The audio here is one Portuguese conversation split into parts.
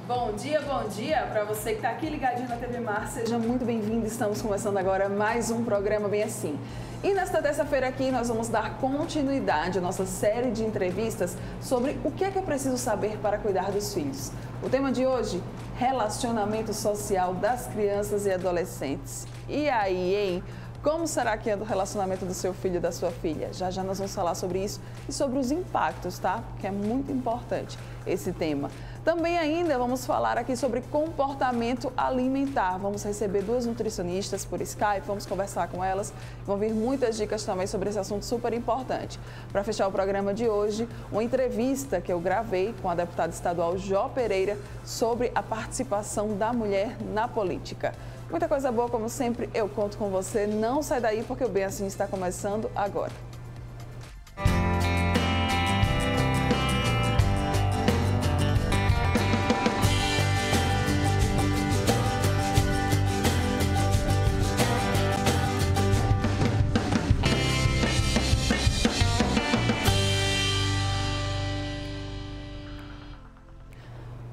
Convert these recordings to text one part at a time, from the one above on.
Bom dia para você que está aqui ligadinho na TV Mar. Seja muito bem-vindo. Estamos começando agora mais um programa Bem Assim. E nesta terça-feira aqui nós vamos dar continuidade à nossa série de entrevistas sobre o que é preciso saber para cuidar dos filhos. O tema de hoje, relacionamento social das crianças e adolescentes. E aí, hein? Como será que é o relacionamento do seu filho e da sua filha? Já já nós vamos falar sobre isso e sobre os impactos, tá? Que é muito importante esse tema. Também ainda vamos falar aqui sobre comportamento alimentar. Vamos receber duas nutricionistas por Skype, vamos conversar com elas. Vão vir muitas dicas também sobre esse assunto super importante. Para fechar o programa de hoje, uma entrevista que eu gravei com a deputada estadual Jó Pereira sobre a participação da mulher na política. Muita coisa boa, como sempre, eu conto com você. Não sai daí porque o Bem Assim está começando agora.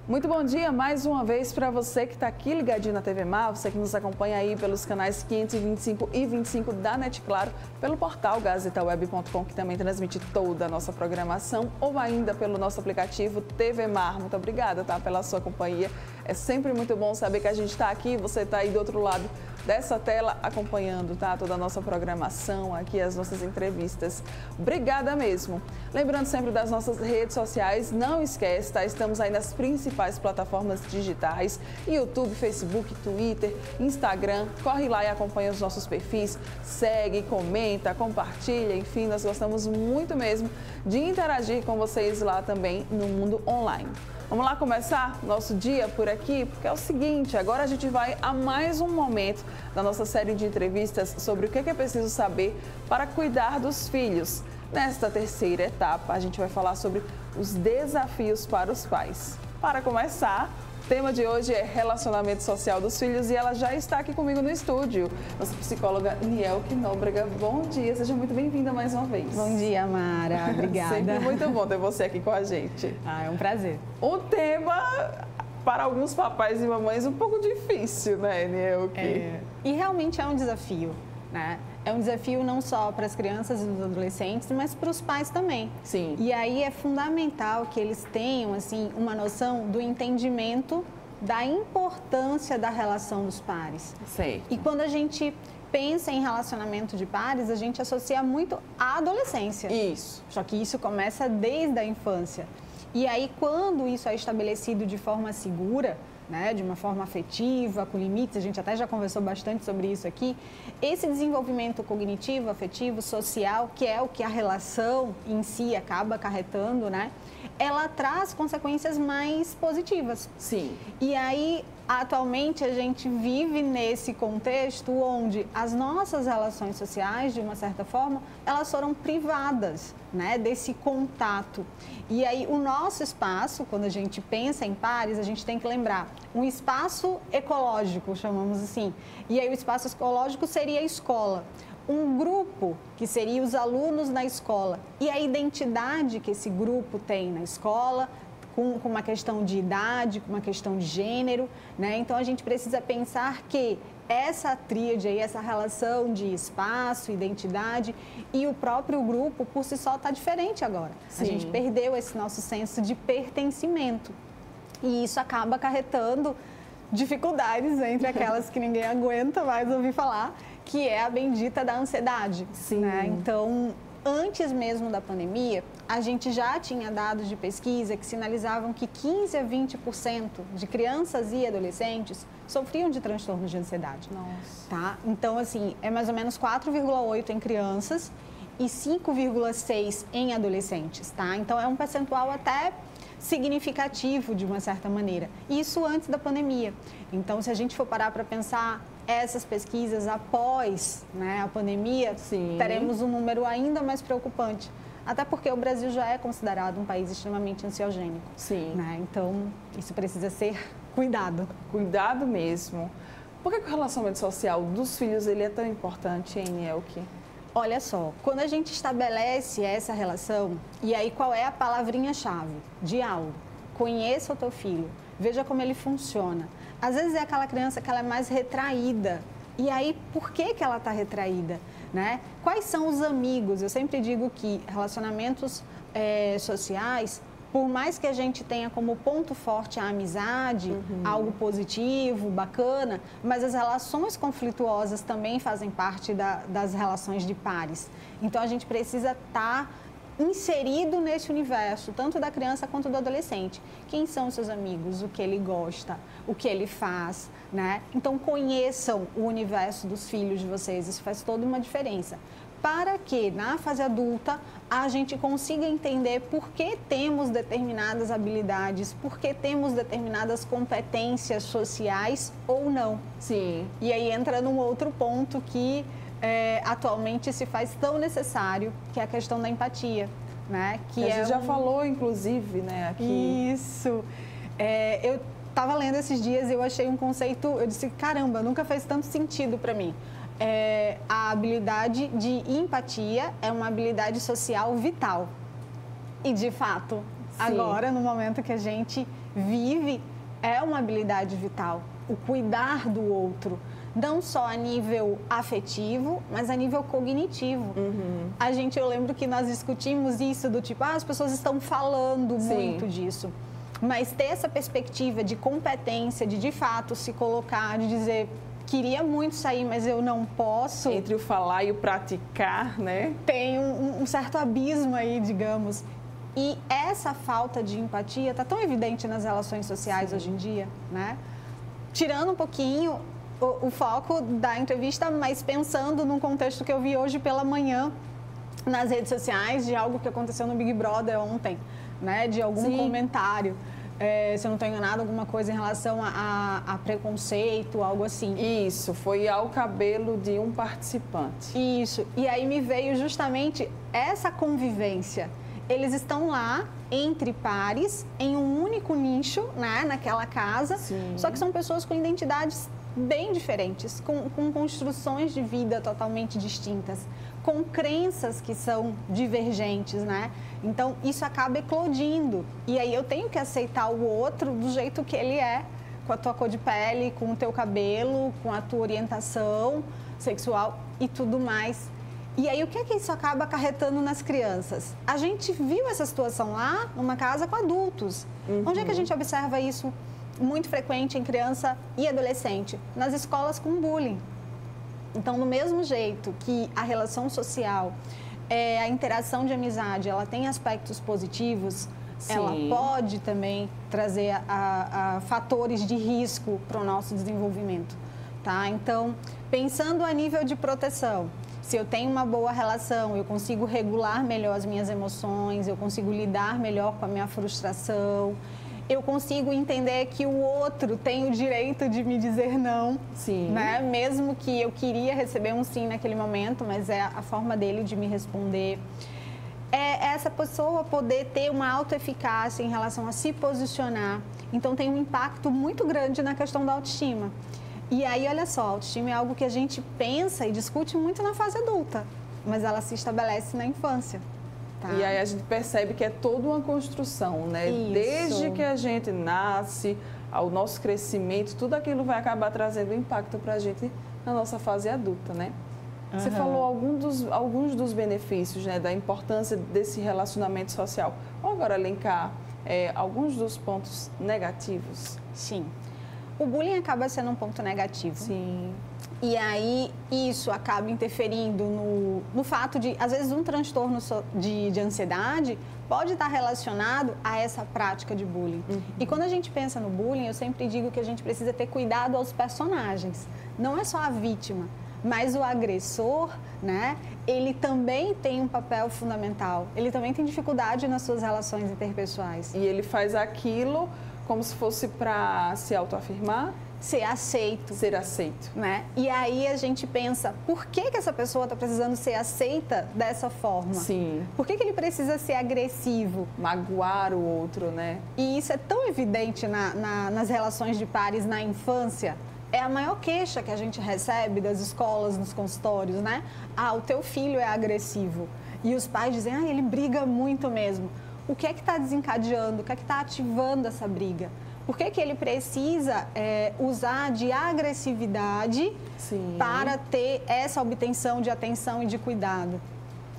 Muito bom dia mais uma vez para você que está aqui ligadinho na TV Mar, você que nos acompanha aí pelos canais 525 e 25 da NET Claro, pelo portal gazetaweb.com, que também transmite toda a nossa programação, ou ainda pelo nosso aplicativo TV Mar. Muito obrigada, tá, pela sua companhia. É sempre muito bom saber que a gente está aqui, você está aí do outro lado dessa tela acompanhando, tá, toda a nossa programação aqui, as nossas entrevistas. Obrigada mesmo. Lembrando sempre das nossas redes sociais, não esquece, tá, estamos aí nas principais plataformas digitais, YouTube, Facebook, Twitter, Instagram. Corre lá e acompanha os nossos perfis, segue, comenta, compartilha, enfim, nós gostamos muito mesmo de interagir com vocês lá também no mundo online. Vamos lá começar nosso dia por aqui, porque é o seguinte, agora a gente vai a mais um momento da nossa série de entrevistas sobre o que é preciso saber para cuidar dos filhos. Nesta terceira etapa, a gente vai falar sobre os desafios para os pais. Para começar, o tema de hoje é relacionamento social dos filhos e ela já está aqui comigo no estúdio. Nossa psicóloga Nielke Nóbrega, bom dia, seja muito bem-vinda mais uma vez. Bom dia, Mara, obrigada. Sempre muito bom ter você aqui com a gente. É um prazer. O tema, para alguns papais e mamães, um pouco difícil, né, Nielke? E realmente é um desafio, né? É um desafio não só para as crianças e os adolescentes, mas para os pais também. Sim. E aí é fundamental que eles tenham, assim, uma noção do entendimento da importância da relação dos pares. Sei. E quando a gente pensa em relacionamento de pares, a gente associa muito à adolescência. Isso. Só que isso começa desde a infância. E aí, quando isso é estabelecido de forma segura, né, de uma forma afetiva, com limites, a gente até já conversou bastante sobre isso aqui, esse desenvolvimento cognitivo, afetivo, social, que é o que a relação em si acaba acarretando, né, ela traz consequências mais positivas. Sim. E aí, atualmente, a gente vive nesse contexto onde as nossas relações sociais, de uma certa forma, elas foram privadas, né, desse contato. E aí, o nosso espaço, quando a gente pensa em pares, a gente tem que lembrar um espaço ecológico, chamamos assim. E aí, o espaço ecológico seria a escola. Um grupo, que seria os alunos na escola. E a identidade que esse grupo tem na escola, com uma questão de idade, com uma questão de gênero, né? Então, a gente precisa pensar que essa tríade aí, essa relação de espaço, identidade e o próprio grupo, por si só, está diferente agora. Sim. A gente perdeu esse nosso senso de pertencimento. E isso acaba acarretando dificuldades entre aquelas que ninguém aguenta mais ouvir falar, que é a bendita da ansiedade. Sim. Né? Então, antes mesmo da pandemia, a gente já tinha dados de pesquisa que sinalizavam que 15 a 20% de crianças e adolescentes sofriam de transtornos de ansiedade. Nossa. Tá? Então, assim, é mais ou menos 4,8 em crianças e 5,6 em adolescentes, tá? Então, é um percentual até significativo, de uma certa maneira. Isso antes da pandemia. Então, se a gente for parar para pensar essas pesquisas após, né, a pandemia, Sim, teremos um número ainda mais preocupante. Até porque o Brasil já é considerado um país extremamente ansiogênico. Sim. Né? Então, isso precisa ser cuidado. Cuidado mesmo. Por que o relacionamento social dos filhos ele é tão importante, hein, Nielke? Olha só, quando a gente estabelece essa relação, e aí qual é a palavrinha-chave? Diálogo. Conheça o teu filho. veja como ele funciona. Às vezes é aquela criança que ela é mais retraída. E aí, por que ela está retraída? Né? Quais são os amigos? Eu sempre digo que relacionamentos sociais, por mais que a gente tenha como ponto forte a amizade, algo positivo, bacana, mas as relações conflituosas também fazem parte das relações de pares. Então, a gente precisa estar inserido nesse universo, tanto da criança quanto do adolescente. Quem são os seus amigos, o que ele gosta, o que ele faz, né? Então, conheçam o universo dos filhos de vocês, isso faz toda uma diferença. Para que, na fase adulta, a gente consiga entender por que temos determinadas habilidades, por que temos determinadas competências sociais ou não. Sim. E aí entra num outro ponto que atualmente se faz tão necessário, que é a questão da empatia, né? Que a gente já falou, inclusive, né, aqui. Isso. Eu estava lendo esses dias e eu achei um conceito, eu disse, caramba, nunca fez tanto sentido para mim. A habilidade de empatia é uma habilidade social vital. E, de fato, agora, no momento que a gente vive, é uma habilidade vital. O cuidar do outro, não só a nível afetivo, mas a nível cognitivo. Eu lembro que nós discutimos isso do tipo, as pessoas estão falando muito disso. Mas ter essa perspectiva de competência, de fato se colocar, de dizer, queria muito sair, mas eu não posso. Entre o falar e o praticar, né? Tem um certo abismo aí, digamos. E essa falta de empatia está tão evidente nas relações sociais hoje em dia, né? Tirando um pouquinho o foco da entrevista, mas pensando num contexto que eu vi hoje pela manhã nas redes sociais, de algo que aconteceu no Big Brother ontem, né? De algum comentário. Se eu não estou enganada, alguma coisa em relação a preconceito, algo assim. Isso, foi ao cabelo de um participante. Isso, e aí me veio justamente essa convivência. Eles estão lá, entre pares, em um único nicho, né, naquela casa, só que são pessoas com identidades bem diferentes, com construções de vida totalmente distintas, com crenças que são divergentes, né? Então, isso acaba eclodindo. E aí eu tenho que aceitar o outro do jeito que ele é, com a tua cor de pele, com o teu cabelo, com a tua orientação sexual e tudo mais. E aí, o que é que isso acaba acarretando nas crianças? A gente viu essa situação lá, numa casa com adultos. Onde é que a gente observa isso muito frequente em criança e adolescente? Nas escolas com bullying. Então, do mesmo jeito que a relação social, a interação de amizade, ela tem aspectos positivos, ela pode também trazer fatores de risco para o nosso desenvolvimento, tá? Então, pensando a nível de proteção, se eu tenho uma boa relação, eu consigo regular melhor as minhas emoções, eu consigo lidar melhor com a minha frustração, eu consigo entender que o outro tem o direito de me dizer não, né? Mesmo que eu queria receber um sim naquele momento, mas é a forma dele de me responder. Essa pessoa poder ter uma autoeficácia em relação a se posicionar. Então, tem um impacto muito grande na questão da autoestima. E aí, olha só, a autoestima é algo que a gente pensa e discute muito na fase adulta, mas ela se estabelece na infância. Tá? E aí a gente percebe que é toda uma construção, né? Isso. Desde que a gente nasce, ao nosso crescimento, tudo aquilo vai acabar trazendo impacto para a gente na nossa fase adulta, né? Você falou alguns dos benefícios, né? Da importância desse relacionamento social. Vamos agora elencar alguns dos pontos negativos. Sim. O bullying acaba sendo um ponto negativo. Sim. E aí, isso acaba interferindo no fato de, às vezes, um transtorno de ansiedade pode estar relacionado a essa prática de bullying. E quando a gente pensa no bullying, eu sempre digo que a gente precisa ter cuidado aos personagens. Não é só a vítima, mas o agressor, né? Ele também tem um papel fundamental. Ele também tem dificuldade nas suas relações interpessoais. E ele faz aquilo como se fosse para se autoafirmar? Ser aceito. Ser aceito. Né? E aí a gente pensa, por que essa pessoa está precisando ser aceita dessa forma? Sim. Por que ele precisa ser agressivo? Magoar o outro, né? E isso é tão evidente nas relações de pares na infância. É a maior queixa que a gente recebe das escolas, nos consultórios, né? O teu filho é agressivo. E os pais dizem, ele briga muito mesmo. O que é que está desencadeando? O que é que está ativando essa briga? Por que ele precisa usar de agressividade para ter essa obtenção de atenção e de cuidado?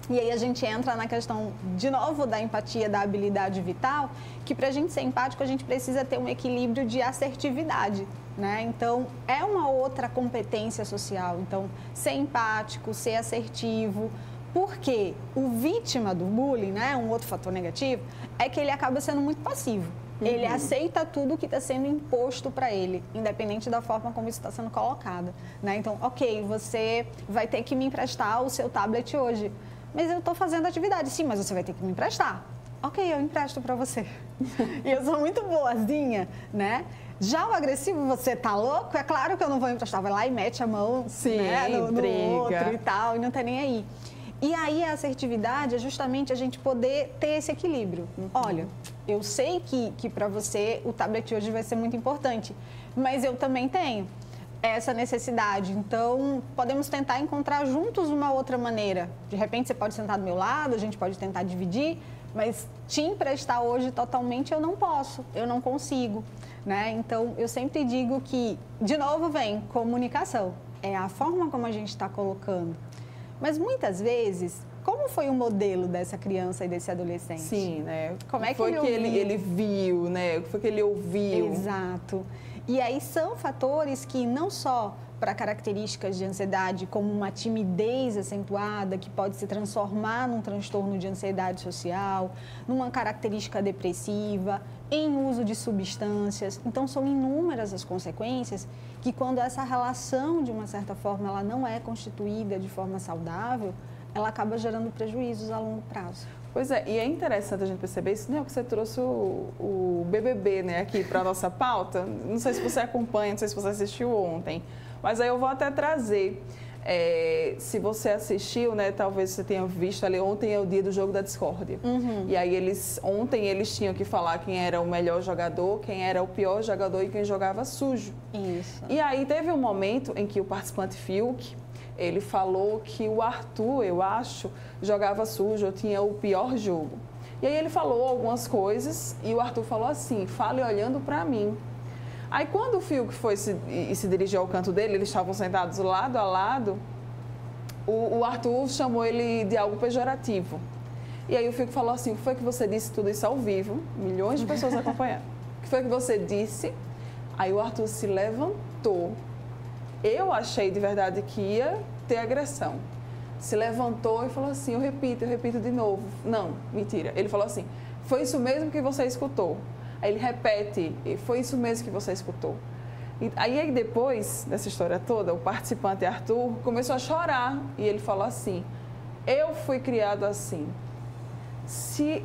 E aí a gente entra na questão, de novo, da empatia, da habilidade vital, que para a gente ser empático, a gente precisa ter um equilíbrio de assertividade, né? Então, é uma outra competência social. Então, ser empático, ser assertivo, porque o vítima do bullying, né, um outro fator negativo, é que ele acaba sendo muito passivo. Ele aceita tudo que está sendo imposto para ele, independente da forma como isso está sendo colocado, né? Então, ok, você vai ter que me emprestar o seu tablet hoje, mas eu estou fazendo atividade. Sim, mas você vai ter que me emprestar. Ok, eu empresto para você. E eu sou muito boazinha, né? Já o agressivo, você tá louco? É claro que eu não vou emprestar. Vai lá e mete a mão, né, no outro e tal, e não tá nem aí. E aí a assertividade é justamente a gente poder ter esse equilíbrio. Olha, eu sei que para você o tablet hoje vai ser muito importante, mas eu também tenho essa necessidade. Então, podemos tentar encontrar juntos uma outra maneira. De repente, você pode sentar do meu lado, a gente pode tentar dividir, mas te emprestar hoje totalmente eu não posso, eu não consigo, né? Então, eu sempre digo que, de novo, vem comunicação. É a forma como a gente está colocando. Mas, muitas vezes, como foi o modelo dessa criança e desse adolescente? Sim, né? Como é que foi que ele viu, né? O que foi que ele ouviu? Exato. E aí são fatores que não só para características de ansiedade, como uma timidez acentuada, que pode se transformar num transtorno de ansiedade social, numa característica depressiva, em uso de substâncias. Então, são inúmeras as consequências que, quando essa relação, de uma certa forma, ela não é constituída de forma saudável, ela acaba gerando prejuízos a longo prazo. Pois é, e é interessante a gente perceber isso, né? Que você trouxe o BBB, né, aqui para a nossa pauta. Não sei se você acompanha, não sei se você assistiu ontem, mas aí eu vou até trazer. Se você assistiu, né, talvez você tenha visto ali, ontem é o dia do jogo da discórdia. E aí ontem eles tinham que falar quem era o melhor jogador, quem era o pior jogador e quem jogava sujo. Isso. E aí teve um momento em que o participante Fiuk, ele falou que o Arthur, eu acho, jogava sujo, ou tinha o pior jogo. E aí ele falou algumas coisas e o Arthur falou assim, fale olhando para mim. Aí quando o Fiuk foi se dirigiu ao canto dele, eles estavam sentados lado a lado, o Arthur chamou ele de algo pejorativo. E aí o Fiuk falou assim, o que foi que você disse? Tudo isso ao vivo, milhões de pessoas acompanhando. O que foi que você disse? Aí o Arthur se levantou. Eu achei de verdade que ia ter agressão. Se levantou e falou assim, eu repito de novo. Não, mentira. Ele falou assim, foi isso mesmo que você escutou. Aí ele repete, foi isso mesmo que você escutou. E aí depois dessa história toda, o participante Arthur começou a chorar. E ele falou assim, eu fui criado assim. Se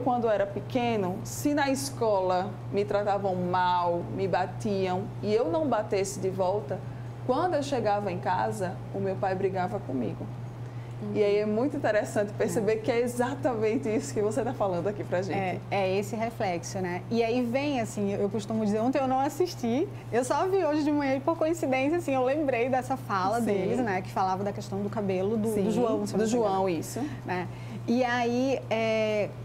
quando era pequeno, se na escola me tratavam mal, me batiam e eu não batesse de volta, quando eu chegava em casa, o meu pai brigava comigo. E aí é muito interessante perceber que é exatamente isso que você está falando aqui pra gente. É esse reflexo, né? E aí vem, assim, eu costumo dizer, ontem eu não assisti, eu só vi hoje de manhã e por coincidência, assim, eu lembrei dessa fala deles, né? Que falava da questão do cabelo do João. Do João, isso. Né? E aí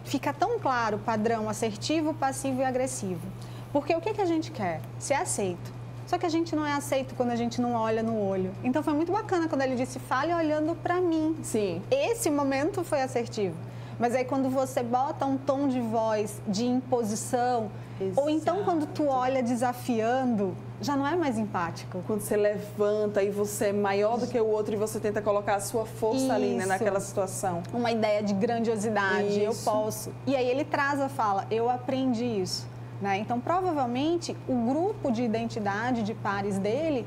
fica tão claro o padrão assertivo, passivo e agressivo. Porque o que a gente quer? Ser aceito. Só que a gente não é aceito quando a gente não olha no olho. Então foi muito bacana quando ele disse, fale olhando pra mim. Sim. Esse momento foi assertivo. Mas aí quando você bota um tom de voz de imposição, ou então quando tu olha desafiando, já não é mais empático. Quando você levanta e você é maior do que o outro e você tenta colocar a sua força ali, né, naquela situação. Uma ideia de grandiosidade, eu posso. E aí ele traz a fala, eu aprendi isso. Né? Então, provavelmente, o grupo de identidade de pares dele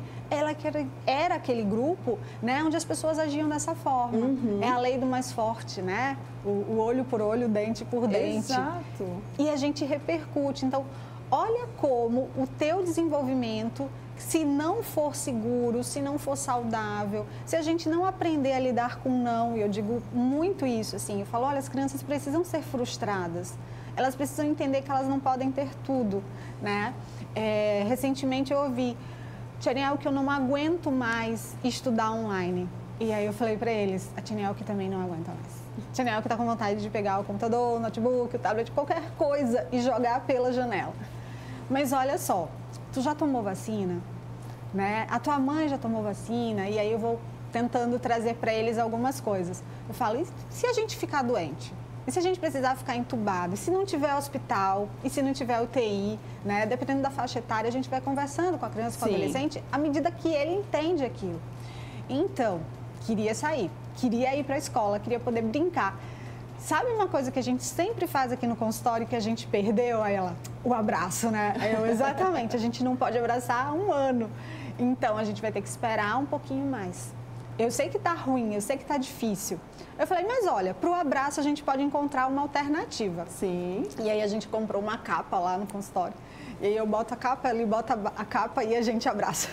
era aquele grupo, né, onde as pessoas agiam dessa forma. É a lei do mais forte, né? O olho por olho, dente por dente. Exato. E a gente repercute. Então, olha como o teu desenvolvimento, se não for seguro, se não for saudável, se a gente não aprender a lidar com não, e eu digo muito isso, assim, eu falo, olha, as crianças precisam ser frustradas. Elas precisam entender que elas não podem ter tudo, né? Recentemente eu ouvi, Tianiel, que eu não aguento mais estudar online. E aí eu falei para eles, a Tianiel que também não aguenta mais. Tianiel que está com vontade de pegar o computador, o notebook, o tablet, qualquer coisa e jogar pela janela. mas olha só, tu já tomou vacina? Né? A tua mãe já tomou vacina? E aí eu vou tentando trazer para eles algumas coisas. Eu falo, e se a gente ficar doente? E se a gente precisar ficar entubado? E se não tiver hospital? E se não tiver UTI? Né? Dependendo da faixa etária, a gente vai conversando com a criança, com o adolescente, à medida que ele entende aquilo. Então, queria sair, queria ir para a escola, queria poder brincar. Sabe uma coisa que a gente sempre faz aqui no consultório que a gente perdeu? Aí ela, o abraço, né? Aí eu, exatamente, a gente não pode abraçar há um ano. Então, a gente vai ter que esperar um pouquinho mais. Eu sei que tá ruim, eu sei que tá difícil. Eu falei, mas olha, pro abraço a gente pode encontrar uma alternativa. Sim. E aí a gente comprou uma capa lá no consultório. E aí eu boto a capa, ele bota a capa e a gente abraça.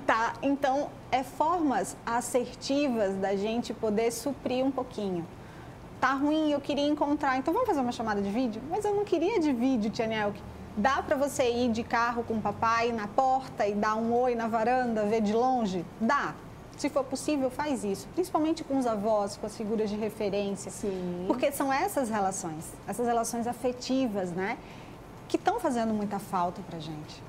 Tá? Então, é formas assertivas da gente poder suprir um pouquinho. Tá ruim, eu queria encontrar, então vamos fazer uma chamada de vídeo? Mas eu não queria de vídeo, Tia Nelke. Dá para você ir de carro com o papai na porta e dar um oi na varanda, ver de longe? Dá. Se for possível, faz isso. Principalmente com os avós, com as figuras de referência. Sim. Porque são essas relações afetivas, né? Que estão fazendo muita falta pra gente.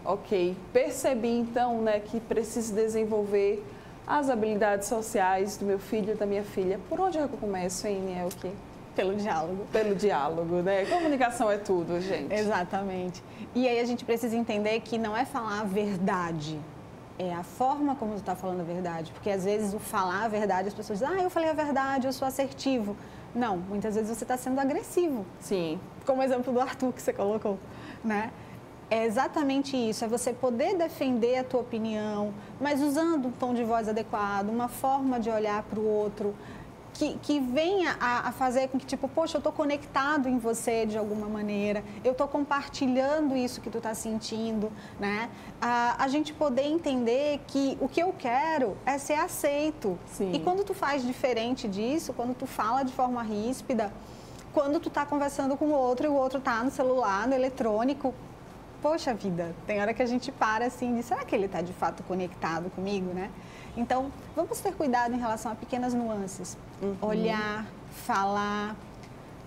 Ok. Percebi, então, né, que preciso desenvolver as habilidades sociais do meu filho e da minha filha. Por onde é que eu começo, hein, Nelke? Pelo diálogo. Pelo diálogo, né? Comunicação é tudo, gente. Exatamente. E aí a gente precisa entender que não é falar a verdade, é a forma como tu está falando a verdade. Porque às vezes o falar a verdade, as pessoas dizem, eu falei a verdade, eu sou assertivo. Não, muitas vezes você está sendo agressivo. Sim. Como o exemplo do Arthur que você colocou, né? É exatamente isso, é você poder defender a tua opinião, mas usando um tom de voz adequado, uma forma de olhar para o outro, que venha a fazer com que, tipo, poxa, eu estou conectado em você de alguma maneira, eu estou compartilhando isso que tu está sentindo, né? A gente poder entender que o que eu quero é ser aceito. Sim. E quando tu faz diferente disso, quando tu fala de forma ríspida, quando tu está conversando com o outro e o outro está no celular, no eletrônico, poxa vida, tem hora que a gente para assim e diz, será que ele está de fato conectado comigo, né? Então, vamos ter cuidado em relação a pequenas nuances. Olhar, falar,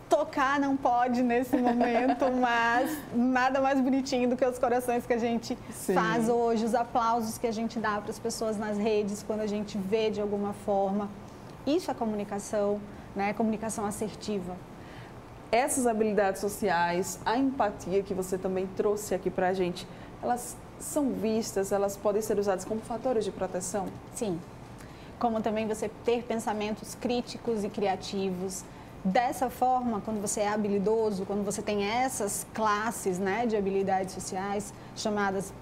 tocar não pode nesse momento, mas nada mais bonitinho do que os corações que a gente faz hoje, os aplausos que a gente dá para as pessoas nas redes, quando a gente vê de alguma forma. Isso é comunicação, né? Comunicação assertiva. Essas habilidades sociais, a empatia que você também trouxe aqui para a gente, elas são vistas, elas podem ser usadas como fatores de proteção? Sim. Como também você ter pensamentos críticos e criativos. Dessa forma, quando você é habilidoso, quando você tem essas classes, né, de habilidades sociais, chamadas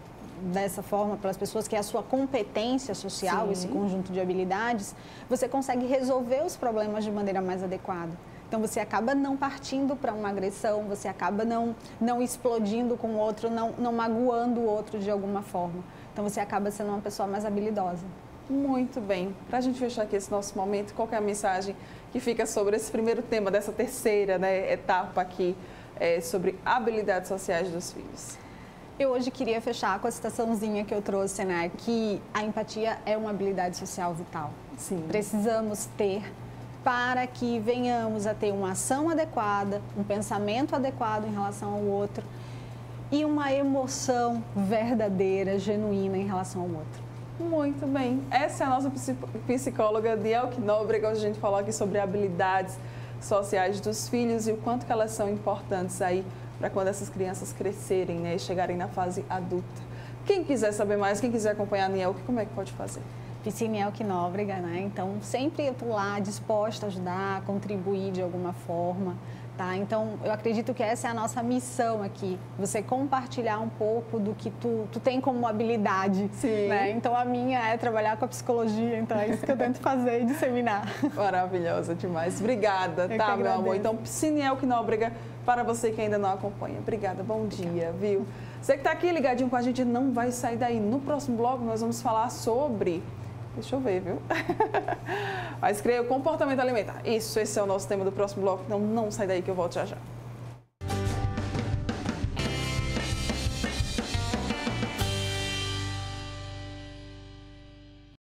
dessa forma pelas pessoas, que é a sua competência social, esse conjunto de habilidades, você consegue resolver os problemas de maneira mais adequada. Então, você acaba não partindo para uma agressão, você acaba não explodindo com o outro, não magoando o outro de alguma forma. Então, você acaba sendo uma pessoa mais habilidosa. Muito bem. Para a gente fechar aqui esse nosso momento, qual que é a mensagem que fica sobre esse primeiro tema, dessa terceira, né, etapa aqui, sobre habilidades sociais dos filhos? Eu hoje queria fechar com a citaçãozinha que eu trouxe, né, que a empatia é uma habilidade social vital. Sim. Precisamos ter para que venhamos a ter uma ação adequada, um pensamento adequado em relação ao outro e uma emoção verdadeira, genuína em relação ao outro. Muito bem. Essa é a nossa psicóloga Nelke Nóbrega. Hoje a gente falou aqui sobre habilidades sociais dos filhos e o quanto que elas são importantes aí para quando essas crianças crescerem, né, e chegarem na fase adulta. Quem quiser saber mais, quem quiser acompanhar a Nelke, como é que pode fazer? Nelke Nóbrega, né? Então, sempre eu estou lá disposta a ajudar, a contribuir de alguma forma, tá? Então, eu acredito que essa é a nossa missão aqui, você compartilhar um pouco do que tu tem como habilidade, né? Então, a minha é trabalhar com a psicologia, então é isso que eu tento fazer e disseminar. Maravilhosa demais. Obrigada, tá, meu amor? Então, Nelke Nóbrega, para você que ainda não acompanha. Obrigada, bom dia, viu? Você que está aqui ligadinho com a gente, não vai sair daí. No próximo bloco, nós vamos falar sobre... Deixa eu ver, viu? Mas creio, comportamento alimentar. Isso, esse é o nosso tema do próximo bloco. Então, não sai daí que eu volto já já.